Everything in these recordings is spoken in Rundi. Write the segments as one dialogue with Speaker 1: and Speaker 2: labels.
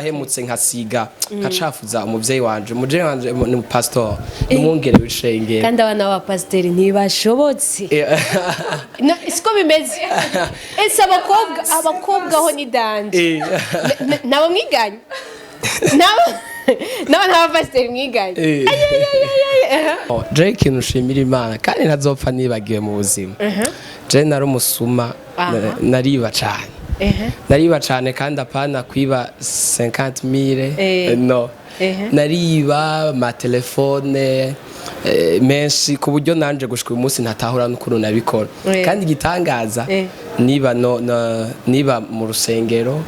Speaker 1: ahemutse nkasiga nkacafuza umuvyeyi wanje ni pastor n'umwungere w'ishengero
Speaker 2: kandi abana ba pastori ntibashobotse siko bimeze ese abakobwa ho ni danje nabo mwiganye nabo nta pastori mwiganye
Speaker 1: je ikintu nshimira Imana kandi ntazopfa nibagiwe mu buzima je nari umusuma nariba cane nariba cane kandi apana kwiba 50,000 no nariba ma telefone menshi ku buryo nanje gushika uyu munsi ntatahura n'ukuntu nabikora kandi gitangaza niba mu rusengero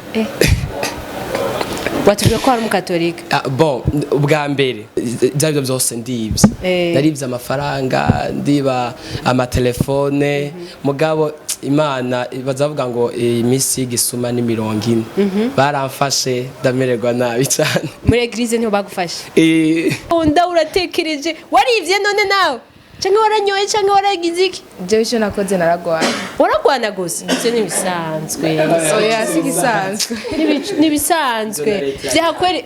Speaker 2: watubwiye ko ari umukatolika
Speaker 1: bon ubwa mbere byari byose ndibye naribye amafaranga ndiba amatelefone mugabo Imana bazavuga ngo imisi gisuma ni 40 baramfashe ndamererwa nabi cyane
Speaker 2: muri eglise niho bagufashe onda uratekereje warivye none nawe canke waranyoye canke waragize iki
Speaker 3: je icyo nakoze naragwana
Speaker 2: waragwana gose ivyo ni bisanzwe
Speaker 3: oya sigisanzwe
Speaker 2: ni bisanzwe vyakweri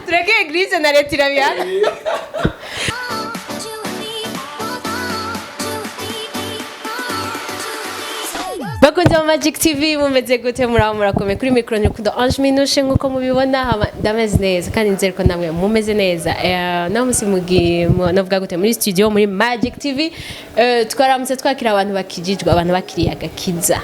Speaker 2: tureke eglise na leta irabihana bakunze mu Magic TV mumeze gute murakomeye kuri micro nyukundo Ange Minushe nkuko mubibona ndameze neza kandi nzere ko namwe mumeze neza naho musimugi navuga gute muri studio muri Magic TV twaramutse twakira abantu bakijijwe abantu bakiriye agakiza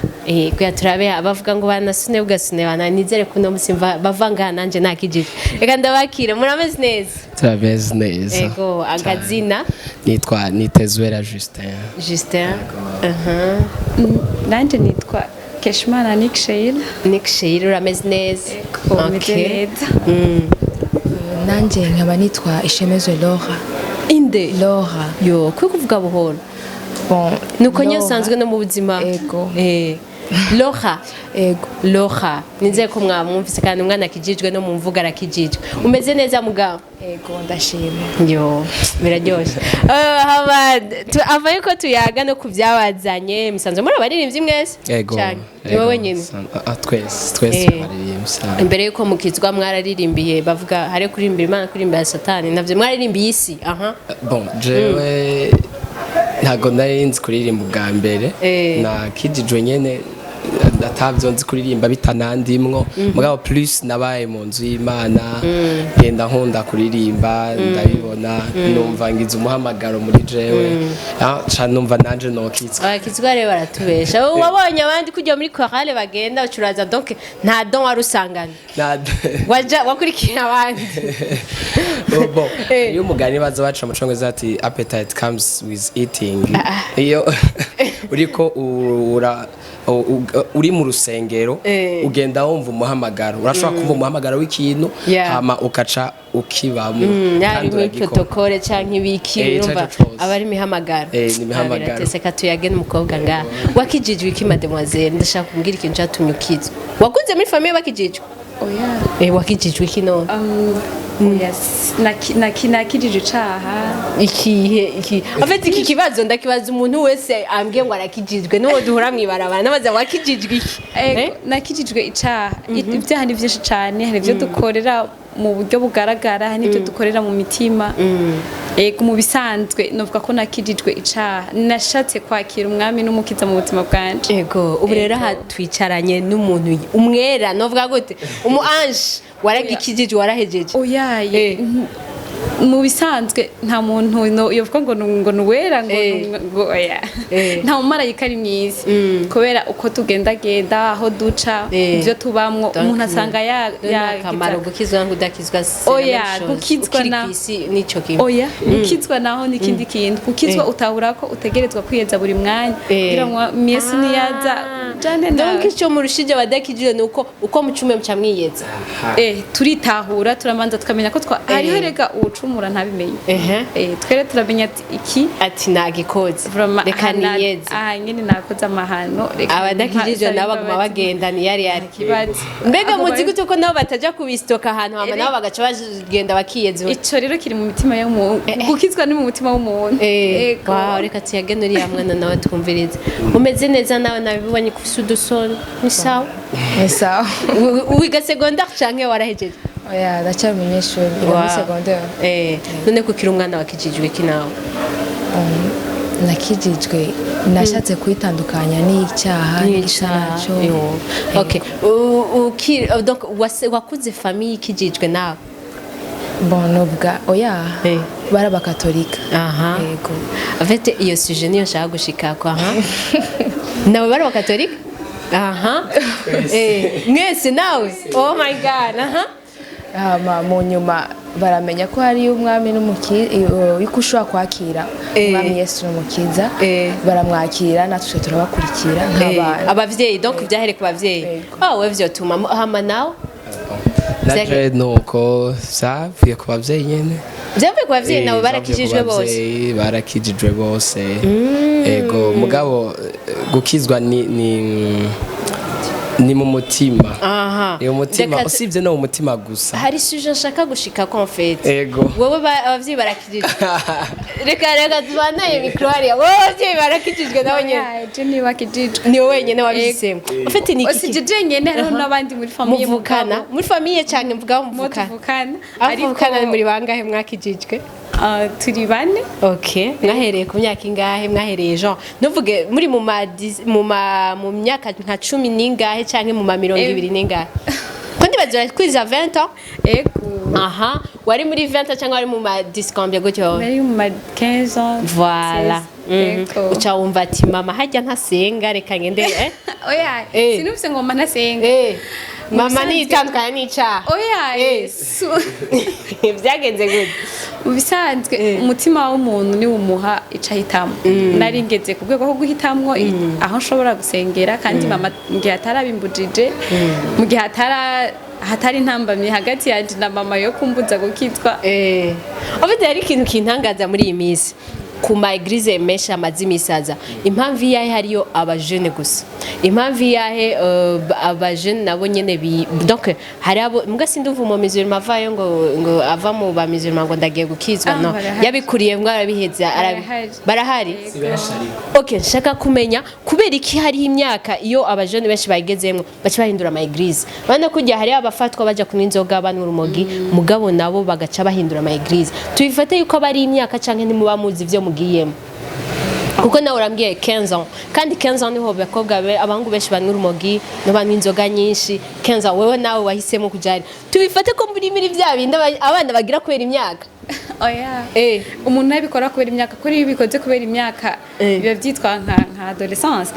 Speaker 2: kuya turabe abavuga ngo banasune ugasune bana nizere ko no musimva bavanga nanje nakijijwe reka ndabakire murameze neza
Speaker 1: traveze neza
Speaker 2: ego agazina
Speaker 1: nitwa Nitezwera Justin
Speaker 3: nanje nitwa Keshmana Nick Sheila
Speaker 2: urameze neza
Speaker 3: okay nanje nkaba nitwa Ishemezwe Laura
Speaker 2: inde
Speaker 3: Laura
Speaker 2: yo kwe kuvuga buhoro
Speaker 3: bon
Speaker 2: nuko nyosanzwe no mu buzima
Speaker 3: ego
Speaker 2: Laura
Speaker 3: ego
Speaker 2: Laura nizeye ko mwamwumvise kandi umwana akijijwe no mu mvuga arakijijwe umeze neza mugabo
Speaker 3: ego ndashima
Speaker 2: yo biraryoshe avaye ko tuyaga no kubyabazanye musanzwe muri abaririmbyi mwese
Speaker 1: cyane
Speaker 2: ni wowe nyine
Speaker 1: twese baririmbye
Speaker 2: imbere yuko mukizwa mwararirimbiye bavuga hari kuririmba Imana kuririmba Satani navyo mwaririmbiye isi
Speaker 1: bon jewe ntago nari nzi kuririmba ubwa mbere nakijijwe nyene ndatavyo nzi kuririmba bitanandimwo mugabo plus nabaye mu nzu y'Imana genda nkunda kuririmba ndabibona numva ngize umuhamagaro muri jewe ca numva nanje nokitswa
Speaker 2: abakizwa rero baratubesha wabonye abandi kujya muri chorale bagenda ucuraza donc nta don warusangana waja wakurikira abandi
Speaker 1: bon iyo umugani baza baca mu congo ati appetite comes with eating iyo uriko uri mu rusengero ugenda wumva umuhamagaro urashobora kumva umuhamagaro w'ikintu hama ukaca ukibamo
Speaker 2: kandi muri protocole canke ibiki urumva abari imihamagaro birateseka tuyage n'umukobwa nga wakijijwe iki mademoiselle ndashaka kumbwira ikintu cyatumye ukizwa wakunze muri famille bakijijwe oya wakijijwe iki none
Speaker 3: yes nakijijwe caha
Speaker 2: iki afite iki kibazo ndakibaza umuntu wese ambwiye ngo arakijijwe n'uwo duhura mwibarabara nabaza wakijijwe iki
Speaker 3: nakijijwe icaha ibyaha ni byinshi cyane hari ibyo dukorera mu buryo bugaragara hari n'ibyo dukorera mu mitima mu bisanzwe novuga ko nakijijwe icaha nashatse kwakira umwami n'umukiza mu buzima bwanje
Speaker 2: yego ubu rero hatwicaranye n'umuntu umwera novuga gute umu ange waragikijijwe warahejeje
Speaker 3: oyaye mu bisanzwe nta muntu yovuga ngo nuwera ngo oya nta mumarayika ari mwiza kubera uko tugendagenda aho duca ibyo tubamwo umuntu asanga
Speaker 2: akamaro gukizwa nk'udakizwa
Speaker 3: oya gukizwa
Speaker 2: nico kintu
Speaker 3: oya gukizwa naho n'ikindi kintu gukizwa utahura ko utegerezwa kwiyeza buri mwanya kugira ngo Yesu niyaza jane
Speaker 2: donc icyo murushije abadakijije nuko uko mucume muca mwiyeza
Speaker 3: turitahura turamanza tukamenya ko hariho rega ubucu acumura ntabimenye twere turamenya ati iki
Speaker 2: ati nagikoze reka niyeze
Speaker 3: nyine nakoze amahano
Speaker 2: abadakijijwe nabo baguma bagenda ni yari mbega muzi gute ko nabo bataja kubistoka ahantu hama nabo bagaca bagenda bakiyeze
Speaker 3: ico rero kiri mu mitima y'umuntu gukizwa ni mu mutima w'umuntu
Speaker 2: wow reka tuyagene uri hamwe nawe twumvirize umeze neza nawe nabibonye kufise udusoni ni sawa wiga secondaire canke warahejeje
Speaker 4: oya ndacyari umunyeshuri muri secondaire
Speaker 2: none kukira umwana wakijijwe kinawe
Speaker 4: nakijijwe nashatse kwitandukanya n'icyaha n'icyaco
Speaker 2: okay donc wakuze famille ikijijwe nawe
Speaker 4: bon nubwa oya bara bakatolika
Speaker 2: yego afite iyo sujet niyo nshaka gushika kwa nawe bara bakatolika mwese nawe oh my god
Speaker 4: mu nyuma baramenya ko hari umwami yuko ushobora kwakira umwami Yesu n'umukiza baramwakira natwe turabakurikira nk'abana
Speaker 2: abavyeyi donc byahere ku bavyeyi we vyotuma hama nawe
Speaker 1: naje nuko savuye ku bavyeyi nyene
Speaker 2: byavuye ku bavyeyi nawe barakijijwe bose
Speaker 1: barakijijwe bose ego mugabo gukizwa ni mu mutima ni umutima usibye no mu mutima gusa
Speaker 2: hari suje nshaka gushika ko en fait
Speaker 1: ego
Speaker 2: wowe abavyeyi barakijijwe reka tubanaye micro hariya wowe abavyeyi barakijijwe nawe nyene
Speaker 3: je ni bakijijwe
Speaker 2: ni wowe nyene wabisema en fait ni
Speaker 3: iki je nyene hariho n'abandi muri famille
Speaker 2: muvukana muri famille cyane mvuga muvukana ariko muri bangahe mwakijijwe
Speaker 3: turi bane
Speaker 2: okay mwahereye ku myaka ingahe mwahereye Jean nuvuge muri mu myaka nka 10 ningahe canke mu 20 ningahe kandi bazira kwiza 20 ans
Speaker 3: ego
Speaker 2: wari muri 20 cyangwa wari mu ma 10 combien gutyo
Speaker 3: wari mu ma 15 ans
Speaker 2: voilà uca wumva ati mama hajya ntasenga reka ngende
Speaker 3: oya sinufise ngo mama ntasenga
Speaker 2: mama ni itandukanye n'icyaha
Speaker 3: oya yesu
Speaker 2: byagenze gute
Speaker 3: ubisanzwe umutima w'umuntu ni umuha icahitamo nari ngeze ku rwego rwo guhitamwo aho nshobora gusengera kandi mama ngiye atarabimbujije mu gihe hatari intambamye hagati yanje na mama yo kumbuza gukitwa
Speaker 2: afite hari ikintu kintangaza muri iyi minsi ku ma eglise menshi amazimisaza impamvu yahe hariyo abajene gusa impamvu yahe abajene nabo nyene donc hari abo mbwa sinduva mu musulman avayo ngo ava mu ba musulman ngo ndagiye gukizwa no yabikuriye mwarabiheza barahari okay shaka kumenya kubera iki hari imyaka iyo abajene benshi bagezemwe baca bahindura ama eglise bana kujya hari abafatwa baja kunywa inzoga banura urumogi mugabo nabo bagaca bahindura ama eglise tubifate yuko bari imyaka canke nimuba muzi ivyo mugiyemo kuko nawe urambwiye 15 ans kandi 15 ans niho bakobwa abangu benshi banura urumogi n'abanywa inzoga nyinshi 15 ans wewe nawe wahisemo kujari tubifate ko muri bya bindi abana bagira kubera imyaka
Speaker 3: oya umuntu nabikora kubera imyaka kuri ibikoze kubera imyaka biba byitwa nka adolescence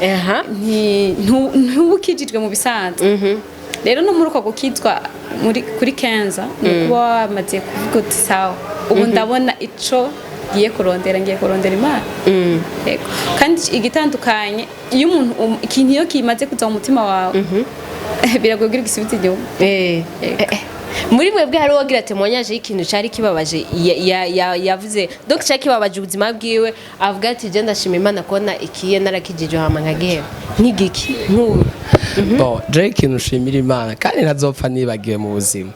Speaker 3: ntubukijijwe mu bisanzwe rero no muri uko gukitwa kuri 15 nuko wamaze kuvuga uti sawa ubu ndabona ico ngiye kurondera imana yego kandi igitandukanye iyo umuntu ikintu iyo kimaze kuza mu mutima wawe biragogira igisubizo inyuma
Speaker 2: muri mwebwe hari uwagira témoignage y'ikintu cyari kibabaje yavuze donc cyari kibabaje ubuzima bwiwe avuga ati je ndashima imana kubona ikiye narakijije hama nkagiheba nk'igiki nk'ubu
Speaker 1: bon je ikintu nshimira imana kandi ntazopfa nibagiwe mu buzima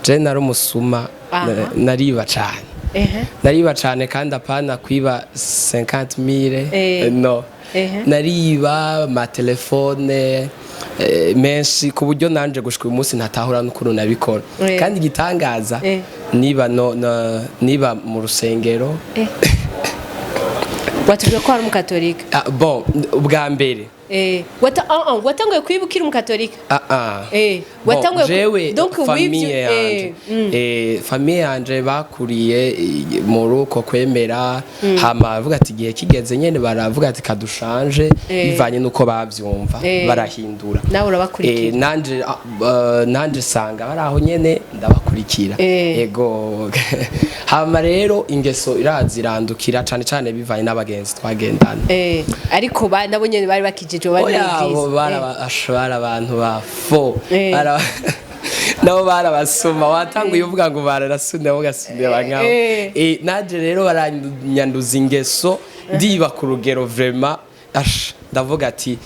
Speaker 1: je nari umusuma nariba cyane kandi apana kwiba 50,000 no nariba ama telefone menshi ku buryo nanje gushika uyu munsi ntatahura n'ukuntu nabikora kandi igitangaza niba mu rusengero
Speaker 2: watubwiye ko ari umukatolika
Speaker 1: bon ubwa mbere
Speaker 2: watanguye kwibukira umukatolika
Speaker 1: jewe famiye yanje bakuriye muri uko kwemera hama bavuga ati igihe kigeze nyene baravuga ati kadushanje bivanye nuko bavyumva barahindura
Speaker 2: nawe urabakurikira
Speaker 1: nanje sanga baraho nyene ndabakurikira ego hama rero ingeso irazirandukira cane bivanye n'abagenzi twagendana
Speaker 2: ariko nabo nyene bari bakije
Speaker 1: barabashobora abantu bafo nabo barabasoma watanguye uvuga ngo bararasunda ugasundira bangaho naje rero baranyanduza ingeso ndiba ku rugero vraiment ndavuga ati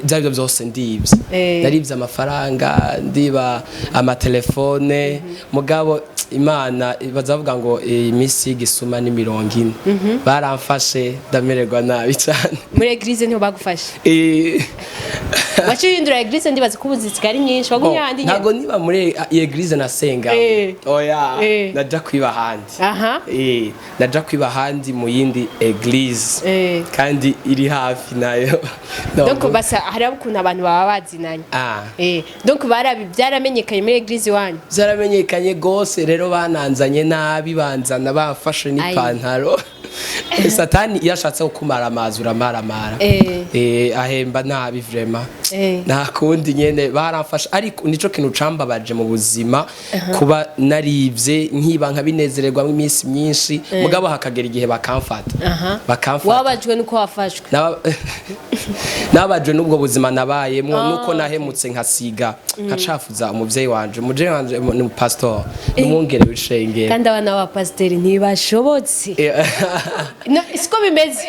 Speaker 1: byabyo byose ndibye naribye amafaranga ndiba amatelefone mugabo Imana bazavuga ngo imisi gisuma ni 40 baramfashe ndamererwa nabi cyane
Speaker 2: muri eglise niho bagufashe wacihindura eglise ndibaza kubuzi Kigali nyinshi wagumye handi
Speaker 1: ntago niba muri eglise nasenga oya naja kwiba handi naja kwiba handi mu yindi eglise kandi iri hafi nayo
Speaker 2: donc basa hari ukuntu abantu baba bazinanye donc byaramenyekanye muri eglise wanyu
Speaker 1: byaramenyekanye gose rero bananzanye nabi banzana bafashe n'ipantaro satani yashatse kumara amazi uramaramara ahemba nabi vraiment nta kundi nyene baramfasha ariko nico kintu cambabaje mu buzima kuba narivye nkiba nkabinezererwa mu iminsi myinshi mugabo hakagera igihe bakamfata
Speaker 2: wabajwe nuko wafashwe
Speaker 1: nabajwe n'ubwo buzima nabayemwo nuko nahemutse nkasiga nkacafuza umuvyeyi wanje ni pastor n'umwungere w'ishengero
Speaker 2: kandi abana ba pastori ntibashobotse siko bimeze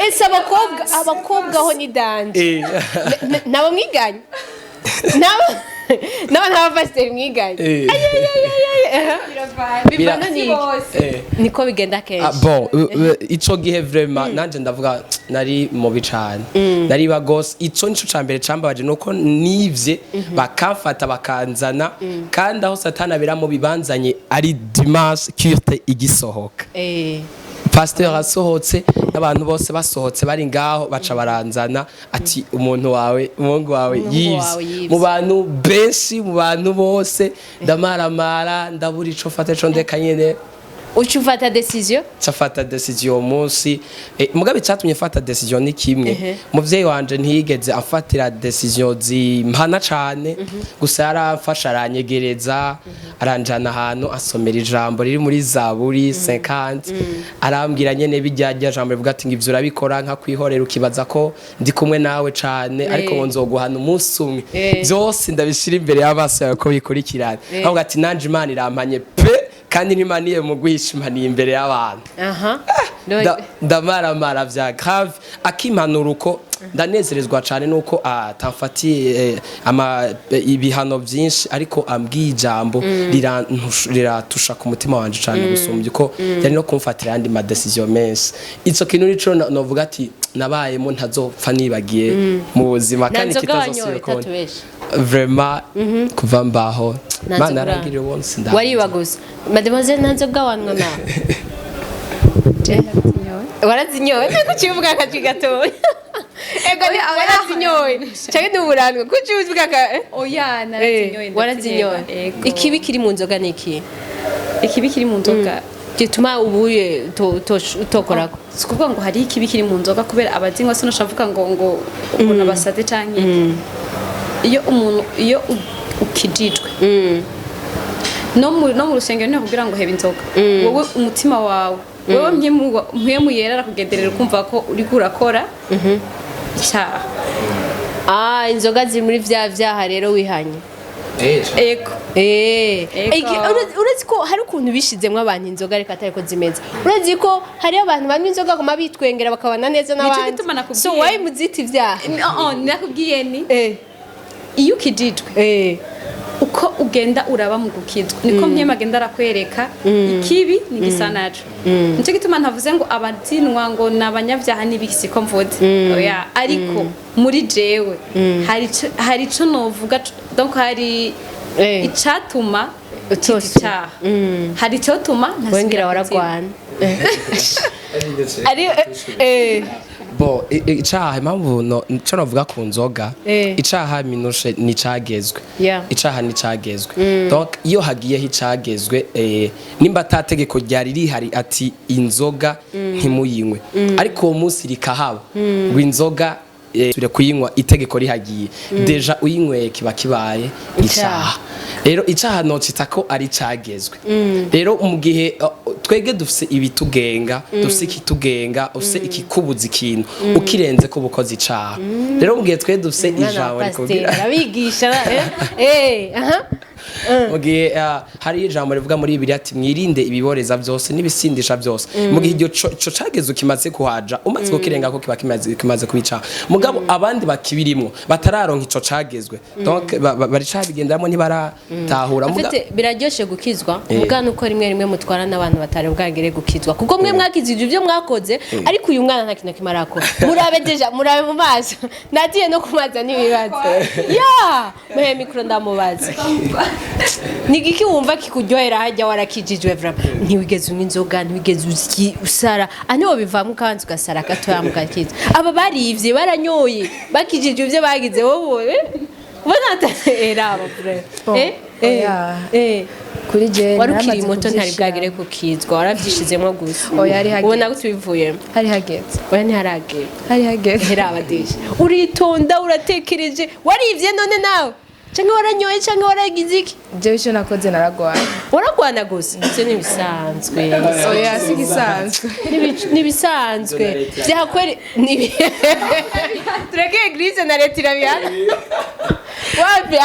Speaker 2: ese abakobwa ho ni danje nabo mwiganye naba pasiteri mwiganye bivana niko bigenda kenshi
Speaker 1: bon ico gihe vraiment nanje ndavuga nari mubi cane nari bagose ico nico cambere cambabaje nuko nivye bakamfata bakanzana kandi aho satana biramo bibanzanye ari dimanche curte igisohoka pasteur asohotse n'abantu bose basohotse bari ngaho baca baranzana ati umuntu wawe umungu wawe yivye mu bantu benshi mu bantu bose ndamaramara ndabura ico fata ico ndeka nyene
Speaker 2: ucufata decision
Speaker 1: cafata decision munsi mugabe cyatumye fata decision ni kimwe muvyeyi wanje ntiyigeze afatira decision zimpana cane gusa yarafasha aranyegereza aranjana ahantu asomera ijambo riri muri Zaburi 50 arambwira nyene bijyajya jambo rivuga ati ngivyo urabikora nka kwihorera ukibaza ko ndi kumwe nawe cane ariko ngo nzoguhana umunsi umwe byose ndabishira imbere y'abaso yawe ko bikurikirana avuga ati nanje Imana irampanye pe kandi nimaniye mu gwishimaniye imbere y'abantu ndamaramara vya grave akimpanura uko ndanezerezwa cyane nuko atamfatiye ibihano byinshi ariko ambwiye ijambo riratusha ku mutima wanje cyane gusumbye ko yari no kumfatira yandi ma decision menshi ico kintu nico novuga ati nabayemo ntazopfa nibagiye mu buzima kandi kitazosubira ko vraiment kuva mbaho Mana arangire wonse nda
Speaker 2: waribaguza mademoiselle ntanzogawanwa na warazinyoye kukivuga kaci gatoya ego ni warazinyoye cyane n'uburango kukivuga ka
Speaker 3: oya narazinyoye
Speaker 2: warazinyoye ikibi kiri mu nzoga niki
Speaker 3: ikibi kiri mu nzoga
Speaker 2: gituma ubuye utokorako
Speaker 3: sikuvuga ngo hari ikibi kiri mu nzoga kubera abazinywa sino shavuga ngo umuntu abasade canke iyo ukijijwe no mu rusengero niho kugira ngo hebe inzoga wowe umutima wawe wewe mpemu yerara kugenderera kumva ko uri kurakora cyaha
Speaker 2: inzoga ziri muri vyaha rero wihanye uretse ko hari ukuntu bishizemwo abantu inzoga ariko atari ko zimeze uretse ko hari abantu banywa inzoga goma bitwengera bakabana neza n'abandi so why muziti ivyaha
Speaker 3: nakubwiye ni iyo ukijijwe uko ugenda uraba mu gukizwa niko mpema agenda arakwereka ikibi ni gisanacu nico gituma ntavuze ngo abazinwa ngo nabanyavyaha nibiki ko mvuze oya ariko muri jewe hari ico novuga donc hari icatuma utosha hari ico tuma
Speaker 2: wengera waragwana ari
Speaker 1: bo icaha impamvu nico navuga ku nzoga icaha minushe nicagezwe icaha nicagezwe donc iyo hagiyeho icagezwe nimba atategeko ryari rihari ati inzoga ntimuyinywe ariko uwo munsi rikahaba ngo inzoga turi kuyinywa itegeko rihagiye deja uyinyweye kiba kibaye icaha rero icaha nocita ko ari cagezwe rero mu gihe twege dufise ibitugenga dufise ikitugenga ufise ikikubuza ikintu ukirenze ko bukoze icaha rero mu gihe twe dufise ijambo rikubwira
Speaker 2: abigisha
Speaker 1: mu gihe hari ijambo rivuga muri Bibiliya ati mwirinde ibiboreza byose n'ibisindisha byose mu gihe ico cageze ukimaze kuhaja umaze kukirenga ko kiba kimaze kubica mugabo abandi bakibirimwo batararonka ico cagezwe donc bari cabigenderamo ntibaratahura
Speaker 2: afite biraryoshe gukizwa mugana uko rimwe mutwara n'abantu batari bwagere gukizwa kuko mwe mwakizije ibyo mwakoze ariko uyu mwana nta kintu kimarako murabe mu maso nagiye no kumaza n'ibibazo muhe mikro ndamubaza nigiki wumva kikuryohera hajya warakijijwe vraiment ntiwigeze unywa inzoga ntiwigeze usara aniho bivamo kanzu gasara gatoya mugakiza aba barivye baranyoye bakijijwe ibyo bagize wowe ubona era
Speaker 4: kuri je
Speaker 2: warukiri moto ntari bwagire kukizwa waravyishizemo gusa ubona ko tubivuyemo
Speaker 4: hari hageze
Speaker 2: ntiharagera
Speaker 4: hari hageze
Speaker 2: hera abadisha uritonda uratekereje warivye none nawe canke waranyoye canke waragize iki
Speaker 4: je icyo nakoze
Speaker 2: waragwana gusa ivyo nibisanzwe
Speaker 4: si gisanzwe
Speaker 2: nibisanzwe vyakweri tureke eglise na leta irabihana wapi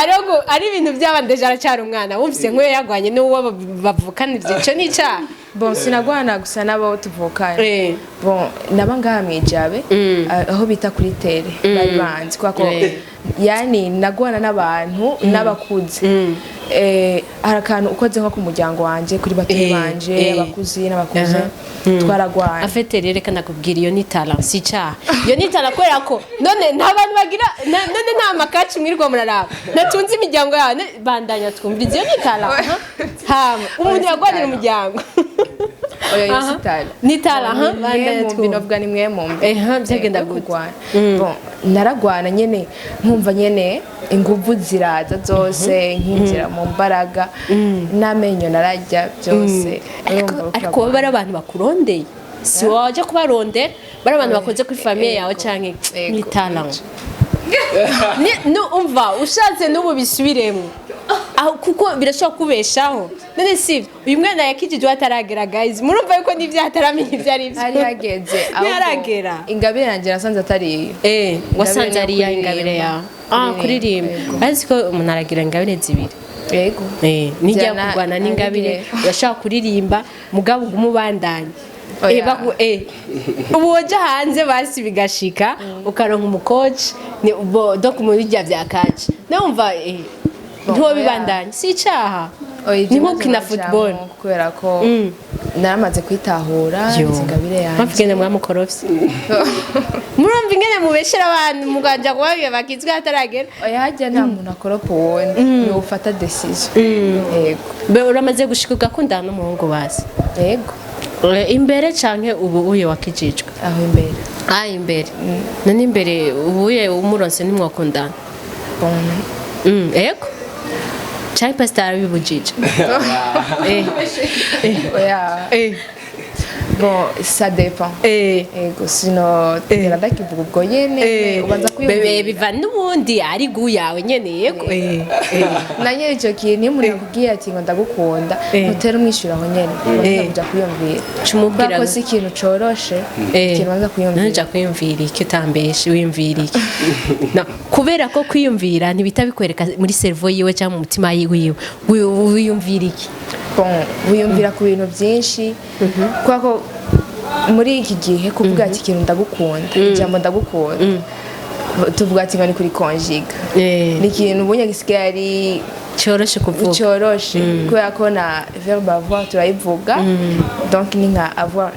Speaker 2: ari ibintu by'abandeje aracyari umwana wumvise nk'uyo yagwanye n'uwo bavukana ivyo nica
Speaker 4: bon sinagwana gusa nabo tuvukana bon naba ngaha mwijabe aho bita kuri tere bari banzi kwako yani nagwana n'abantu n'abakuze hari akantu ukoze nko ku muryango wanje kuri batari banje abakuzi n'abakuze twaragwana
Speaker 2: afite rero kana kubwira iyo ni talent si cha iyo ni talent kwera ko none ntabantu bagira none nta makaci mwirwa muraraba natunze imiryango yawe bandanya twumviriza iyo ni talent umuntu yagwanira umuryango
Speaker 4: oya yisitala
Speaker 2: nitala bandanya
Speaker 4: twumvira ni mwe mumbe
Speaker 2: byagenda gutwana
Speaker 4: bon naragwana nyene nkumva nyene inguvu ziraza zose nkinjira mu mbaraga n'amenyo narajya byose
Speaker 2: ariko bari abantu bakurondeye si waje kubaronde bari abantu bakoze kuri famille yawe canke ni talent no umva ushatse n'ubu bisubiremo aho kuko birashobora kubeshaho none si uyu mwana yakijije ataragera guys murumva yuko n'ivyo ataramenya ivyo ari byo
Speaker 4: hari hageze
Speaker 2: yaragera
Speaker 4: ingabire yanjye nasanze atari
Speaker 2: wasanze ari ya ingabire ya kuririmba azi ko umuntu aragira ingabire zibiri
Speaker 4: yego
Speaker 2: nijya kugwana n'ingabire urashobora kuririmba mugabo umubandanye ubu woja hanze basi bigashika ukaronka umukoci do kumurya vya kaci numva ntuwo bibandanye si icaha ni nko kina football
Speaker 4: kubera ko naramaze kwitahura ingabire yanjye
Speaker 2: mafigene mwamukorofye murumva ingene mubeshera abantu muganja kubabiye bakizwe hataragera
Speaker 4: oya hajya nta muntu akoropa uwundi ni ufata decision
Speaker 2: yego uramaze gushika ugakundana n'umuhungu basi
Speaker 4: yego
Speaker 2: imbere canke ubu uye wakijijwe
Speaker 4: aho imbere
Speaker 2: imbere none imbere ubuye umuronse nimwakundana yego chai pastor bibujije
Speaker 4: bon ça dépend ego sino ndakivuga ubwo nyene ubanza
Speaker 2: kwiyumvira biva n'ubundi ari guyawe nyene yego
Speaker 4: na nyene ico kintu iyo umuntu yakubwiye ati ngo ndagukunda utera umwishyura aho nyene ubanza kuyumvira cumubwira ko si ikintu coroshe ikintu ubanza kuyumvira
Speaker 2: nja kwiyumvira iki utambeshe wiyumvira iki kubera ko kwiyumvira ntibita bikwereka muri cerveau yiwe cyangwa mu mutima yiwe wiyumvira iki
Speaker 4: wiyumvira ku bintu byinshi kuko muri iki gihe kuvuga ati ikintu ndagukunda ijambo ndagukunda tuvuga ati ngo ni kuri konjiga ni ikintu ubunye gisigaye ari
Speaker 2: cyoroshe kuvuga
Speaker 4: cyoroshe kubera ko na verbe avoir turayivuga donc ni nka avoir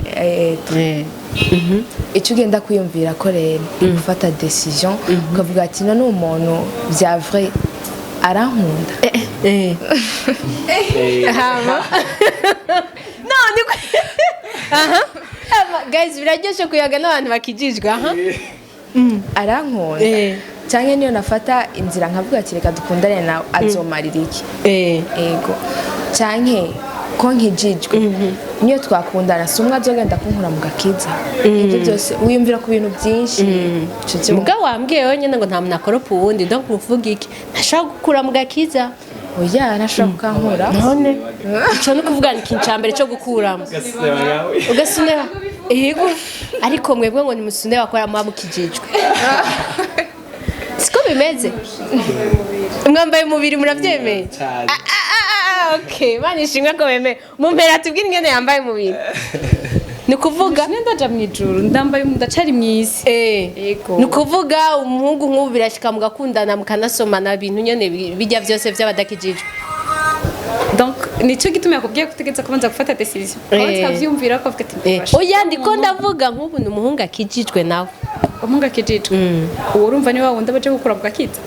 Speaker 4: icyo ugenda kwiyumvira ko rero gufata decision ukavuga ati none umuntu bya vrai arankunda
Speaker 2: guys biraryoshe kuyaga n'abantu bakijijwe
Speaker 4: arankunda cyangwa niyo nafata inzira nkavuga ati reka dukundane nawe azomarira iki ego cyangwa ko nkijijwe niyo twakundana si umwe azogenda kunkura mu gakiza ibyo byose wiyumvira ku bintu byinshi
Speaker 2: mugabo wambwiye wenyine ngo nta muntu akoropa uwundi donc uvuga iki ntashobora gukura mu gakiza
Speaker 4: oya ntashobora kukankura
Speaker 2: none ico no kuvuga ni kincambere cyo gukuramo ugasunera yego ariko mwebwe ngo ni musune bakora mukijijwe siko bimeze mwambaye umubiri muravyemeye okay mani shimwe ko bemeye mumpera tubwira ingene yambaye umubiri ni kuvuga
Speaker 3: ndaja mwijuru ndambaye ndacari mwisi
Speaker 2: yego ni kuvuga umuhungu nk'ubu birashika mugakundana mukanasomana ibintu nyene bijya byose by'abadakijijwe
Speaker 3: donc nico gituma yakubwiye kutegeza kubanza gufata decision twavyumvira ko avuga ati
Speaker 2: oya ndiko ndavuga nk'ubu ni umuhungu akijijwe nawe
Speaker 3: umuhungu akijijwe uwo urumva ni wa wundi abaje gukura bwakiza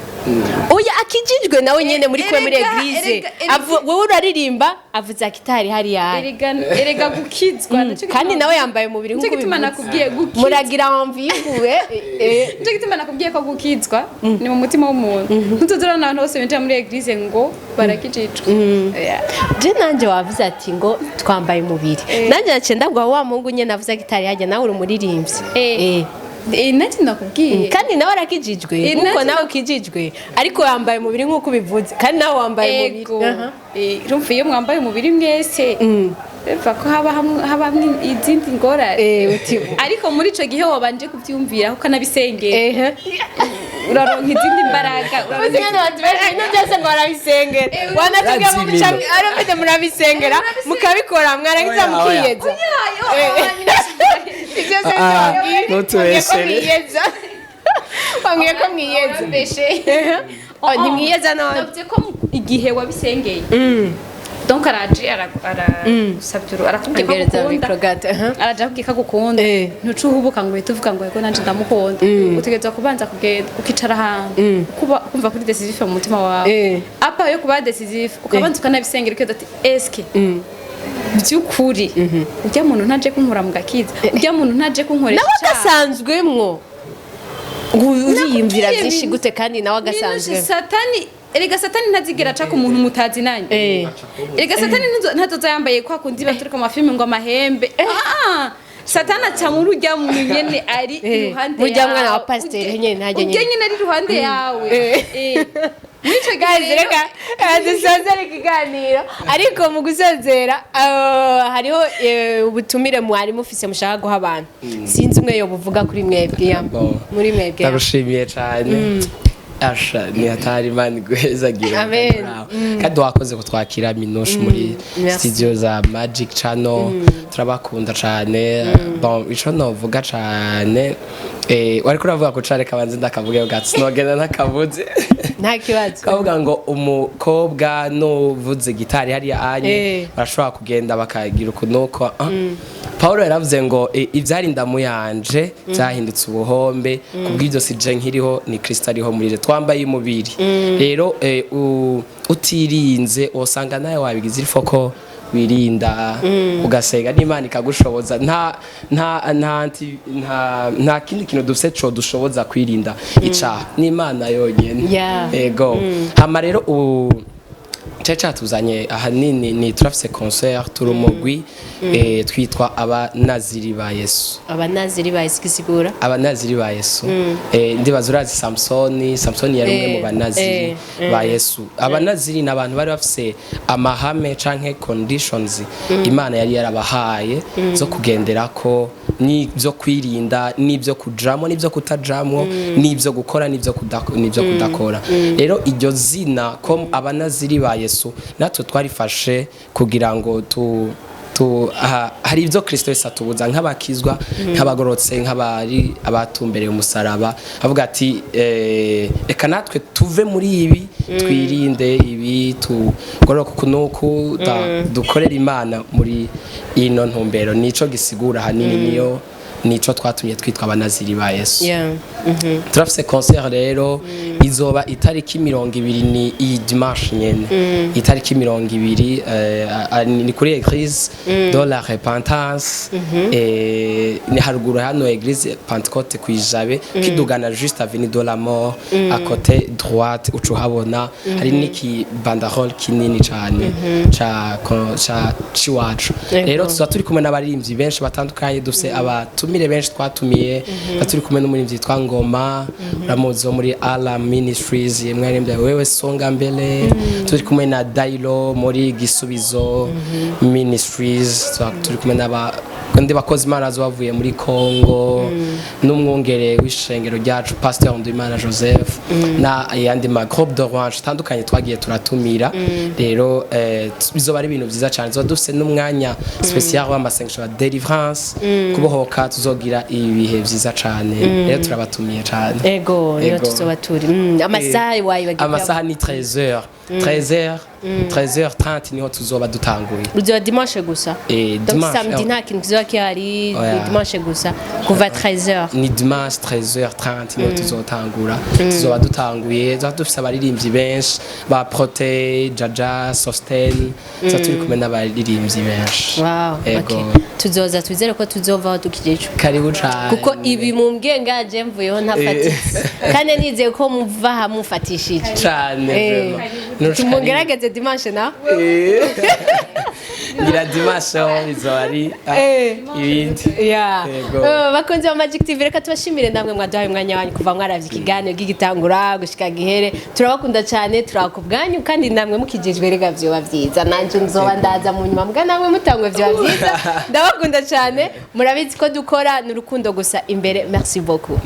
Speaker 2: oya akijijwe nawe nyene muri kwe muri eglise wowe uraririmba avuza kitari hari yawe
Speaker 3: erega gukizwa
Speaker 2: kandi nawe yambaye umubiri
Speaker 3: nk'uko gituma nakubwiye gukizwa
Speaker 2: muragira amvivuwe
Speaker 3: nico gituma nakubwiye ko gukizwa ni mu mutima w'umuntu ntuzozora n'abantu bose binjira muri eglise ngo barakijijwe
Speaker 2: je nanje wavuze ati ngo twambaye umubiri nanje nace ndabwa wa mungu nyene avuza kitari hajya nawe uri umuririmbyi
Speaker 3: nati nakubwiye
Speaker 2: kandi nawe arakijijwe nkuko nawe ukijijwe ariko yambaye umubiri nkuko ubivuze kandi nawe wambaye umubiri
Speaker 3: rumva iyo mwambaye umubiri mwese biva ko haba izindi ngorane ariko muri ico gihe wabanje kuvyumvira kuko anabisengera uraronka izindi mbaraga
Speaker 2: ino byose ngo barabisengera wanatubwiye mu bicamwe arafite murabisengera mukabikora mwarangiza mukiyeza wambwiye ko mwiyeza ntimwiyeza none
Speaker 3: navuze ko igihe wabisengeye donc araje aragusabye arakubwiye ko agukunda araje akubwiye ko agukunda ntucuhubuka ngo uhite uvuga ngo yego nanje ndamukunda utegerezwa kubanza kugenda ukicara ahantu kumva kuri decisive mu mutima wawe apa yo kuba decisive ukabanza ukanabisengera ukibaza ati eske by'ukuri urya muntu ntaje kunkura mu gakiza urya muntu ntaje kunkoresha
Speaker 2: nawe agasanzwemwo uriyumvira byinshi gute kandi nawe agasanzwe
Speaker 3: satani erega satani ntazigera aca ku muntu mutazi nanjye erega satani ntazoza yambaye kwa kundi baturika amafilme ngo amahembe satani aca muri urya muntu nyene ari iruhande yawe
Speaker 2: urya mwana wa pasiteri nyene ntajya nyene
Speaker 3: urya nyene ari iruhande yawe
Speaker 2: nico gazereka dusozera ikiganiro ariko mu gusozera hariho ubutumire mwari mufise mushaka guha abantu sinzi umwe yo buvuga kuri mwebwe muri mwebwe
Speaker 1: ndarushimiye cyane asha ni hatari imana iguhezagira kandi wakoze kutwakira Minouche muri studio za Magic Channel turabakunda cyane bon ico novuga cyane wariko uravuga ko cane kabanze ndakavuge gatsi nogenda nakavuze
Speaker 2: nta kibazo
Speaker 1: kavuga ngo umukobwa nuvuze gitari hari anye barashobora kugenda bakagira ukunuko Paulo yaravuze ngo ivyari ndamu yanje byahindutse ubuhombe kubw'ivyo sije nkiriho ni Kristo ariho muri twambaye umubiri rero utirinze osanga nawe wabigize ifoko wirinda ugasenga n'Imana ikagushoboza nta kindi kintu dufite cyo dushoboza kwirinda icaha n'Imana yonyene yego hama rero Chacha tuzanye ahanini ni turafise concert turumugwi twitwa abanaziri ba Yesu
Speaker 2: kisigura
Speaker 1: abanaziri ba Yesu ndibaza urazi Samsoni yari umwe mu banaziri ba Yesu abanaziri nabantu bari bafise amahame canke conditions Imana yari yarabahaye zo kugenderako n'ibyo kwirinda n'ibyo kujamo n'ibyo kutajamo n'ibyo gukora n'ibyo kudakora rero iryo zina ko abanaziri ba Yesu natwe twarifashe kugira ngo hari ibyo Kristo Yesu atubuza nk'abakizwa nk'abagorotse nk'abari abatumbereye umusaraba avuga ati reka natwe tuve muri ibi twirinde ibi tugororoka kunuku dukorera Imana muri ino ntumbero nico gisigura hanini nico twatumye twitwa abanaziri ba Yesu turafise concert rero izoba itariki 20 ni iyi dimanche nyene itariki 20 ni kuri église de la repentance ni haruguru hano église Pentecôte kwijabe kidugana juste avenue de la mort à côté droite ucuhabona hari niki banderole kinini cyane cha chiwacu rero tuza turi kumwe n'abaririmbyi benshi batandukanye dufise abatumire benshi twatumiye turi kumwe n'umurimvyi twa Ngoma ramuzo muri Alam Ministries mwarembye wewe songa mbele turi kumwe na Dailo muri Gisubizo Ministries turi kumwe ndi bakozi Imana bavuye muri Congo n'umwongere w'ishengero ryacu Pastor Ndimana Joseph na yandi ma groupe de Rwanda tandukanye twagiye turatumira rero bizoba ari ibintu byiza cyane zo dufise n'umwanya special w'amasengesho ya deliverance kubohoka tuzogira ibihe byiza cyane rero turabatumiye cyane
Speaker 2: ego niyo tuzoba turi amasaha wayibagira
Speaker 1: amasaha ni 13h30 niho tuzoba dutanguye
Speaker 2: uzoba dimanche gusa donc samedi nta kintu kizoba kihari dimanche gusa kuva 13h
Speaker 1: ni dimanche 13h30 niho tuzotangura tuzoba dutanguye dufise abaririmbyi benshi ba Prote Jaja Sosten turi kumwe n'abaririmbyi benshi
Speaker 2: wow okay tuzoza twizere ko tuzovaho tukijeje
Speaker 1: karibu cyane
Speaker 2: kuko ibi mu mbwengaje mvuyeho ntafatise kandi nizeye ko muva hamufatishije
Speaker 1: cyane
Speaker 2: tumugerageze dimanche na
Speaker 1: ngira dimanche izo ari ibindi
Speaker 2: bakunze ba Magic TV reka tubashimire namwe mwaduhaye umwanya wanyu kuva mwaravye ikiganiro gigitangura gushika gihere turabakunda cyane turakubwanyu kandi namwe mukijejwe rega vyo bavyiza nanje nzoba ndaza mu nyuma mbwa namwe mutangwe vyo bavyiza ndabakunda cyane murabizi ko dukora n'urukundo gusa imbere merci beaucoup